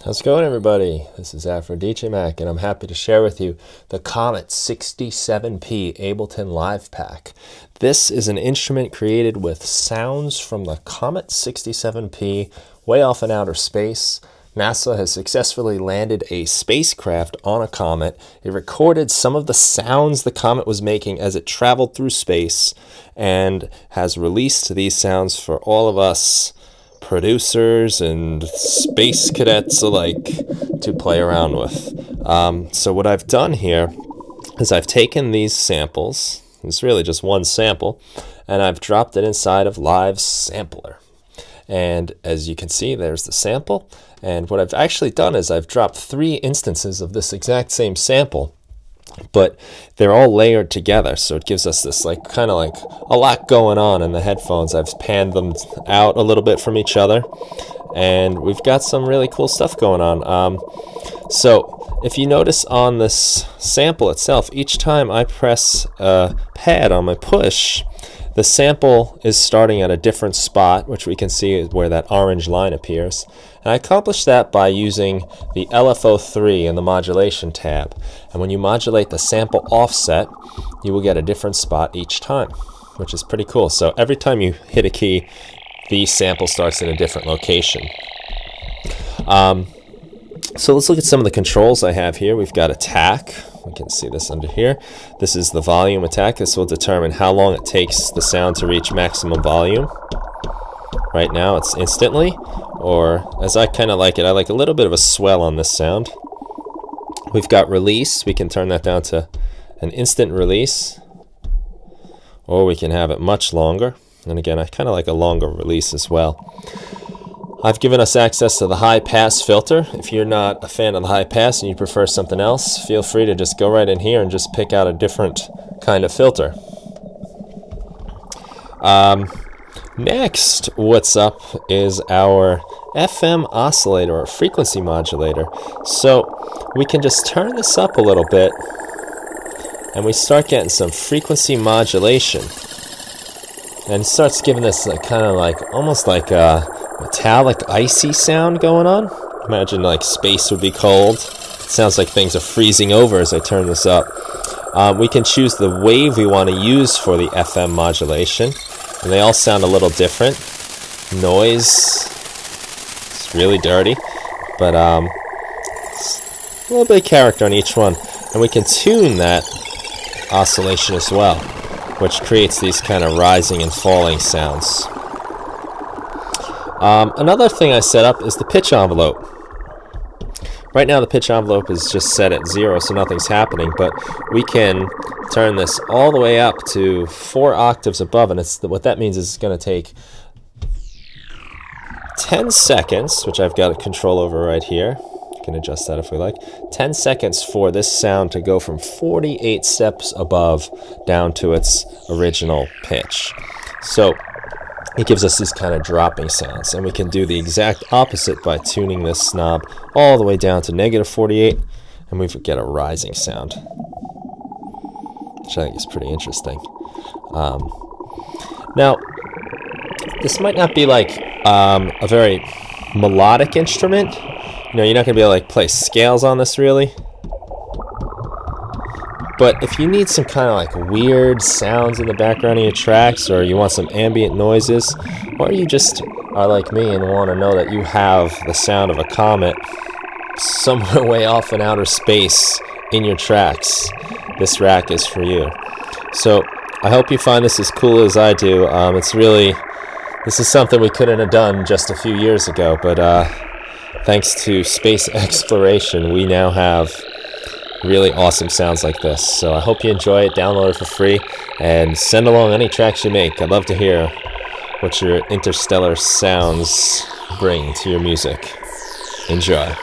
How's it going, everybody? This is AfroDJMac, and I'm happy to share with you the Comet 67P Ableton Live Pack. This is an instrument created with sounds from the Comet 67P way off in outer space. NASA has successfully landed a spacecraft on a comet. It recorded some of the sounds the comet was making as it traveled through space and has released these sounds for all of us producers and space cadets alike to play around with. So what I've done here is I've taken these samples, it's really just one sample, and I've dropped it inside of Live Sampler. And as you can see, there's the sample. And what I've actually done is I've dropped 3 instances of this exact same sample, but they're all layered together, so it gives us this kind of like a lot going on in the headphones. I've panned them out a little bit from each other, and we've got some really cool stuff going on. So if you notice on this sample itself, each time I press a pad on my push, the sample is starting at a different spot, which we can see is where that orange line appears. And I accomplished that by using the LFO3 in the modulation tab. And when you modulate the sample offset, you will get a different spot each time, which is pretty cool. So every time you hit a key, the sample starts in a different location. So let's look at some of the controls I have here. We've got attack. We can see this under here. This is the volume attack. This will determine how long it takes the sound to reach maximum volume. Right now it's instantly, or as I kind of like it, I like a little bit of a swell on this sound. We've got release. We can turn that down to an instant release, or we can have it much longer. And again, I kind of like a longer release as well. I've given us access to the high pass filter. If you're not a fan of the high pass and you prefer something else, feel free to just go right in here and just pick out a different kind of filter. Next, what's up is our FM oscillator or frequency modulator. So we can just turn this up a little bit and we start getting some frequency modulation. And it starts giving this kind of like almost like a metallic icy sound going on. Imagine like space would be cold. It sounds like things are freezing over as I turn this up. We can choose the wave we want to use for the FM modulation, and they all sound a little different. Noise, it's really dirty, but it's a little bit of character on each one. And we can tune that oscillation as well, which creates these kind of rising and falling sounds. Another thing I set up is the pitch envelope. Right now the pitch envelope is just set at 0, so nothing's happening, but we can turn this all the way up to 4 octaves above, and what that means is it's going to take 10 seconds, which I've got a control over right here. You can adjust that if we like. 10 seconds for this sound to go from 48 steps above down to its original pitch. So it gives us these kind of dropping sounds, and we can do the exact opposite by tuning this knob all the way down to -48, and we get a rising sound, which I think is pretty interesting. Now, this might not be like a very melodic instrument. You know, you're not going to be able to like play scales on this really. But if you need some kind of like weird sounds in the background of your tracks, or you want some ambient noises, or you just are like me and want to know that you have the sound of a comet somewhere way off in outer space in your tracks, this rack is for you. So I hope you find this as cool as I do. This is something we couldn't have done just a few years ago, but thanks to space exploration, we now have really awesome sounds like this. So I hope you enjoy it. Download it for free and send along any tracks you make. I'd love to hear what your interstellar sounds bring to your music. Enjoy.